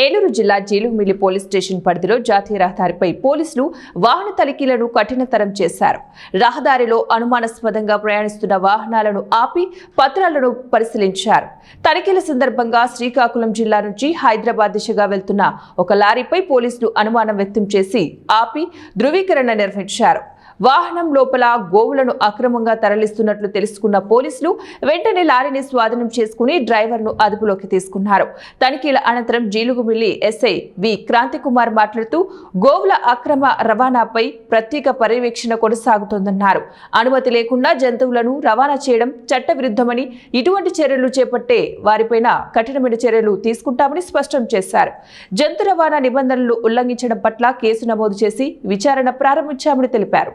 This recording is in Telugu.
ఏలూరు జిల్లా జీలుగుమిల్లి పోలీస్ స్టేషన్ పరిధిలో జాతీయ రహదారిపై పోలీసులు వాహన తనిఖీలను కఠినతరం చేశారు. రహదారిలో అనుమానాస్పదంగా ప్రయాణిస్తున్న వాహనాలను ఆపి పత్రాలను పరిశీలించారు. తనిఖీల సందర్భంగా శ్రీకాకుళం జిల్లా నుంచి హైదరాబాద్ దిశగా వెళ్తున్న ఒక లారీపై పోలీసులు అనుమానం వ్యక్తం చేసి ఆపి ధృవీకరణ నిర్వహించారు. వాహనం లోపల గోవులను అక్రమంగా తరలిస్తున్నట్లు తెలుసుకున్న పోలీసులు వెంటనే లారీని స్వాధీనం చేసుకుని డ్రైవర్ను అదుపులోకి తీసుకున్నారు. తనిఖీల అనంతరం జీలుగుమిల్లి ఎస్ఐ వి క్రాంతికుమార్ మాట్లాడుతూ గోవుల అక్రమ రవాణాపై ప్రత్యేక పర్యవేక్షణ కొనసాగుతోందన్నారు. అనుమతి లేకుండా జంతువులను రవాణా చేయడం చట్టవిరుద్ధమని, ఇటువంటి చర్యలు చేపట్టే వారిపైన కఠినమైన చర్యలు తీసుకుంటామని స్పష్టం చేశారు. జంతు రవాణా నిబంధనలు ఉల్లంఘించడం పట్ల కేసు నమోదు చేసి విచారణ ప్రారంభించామని తెలిపారు.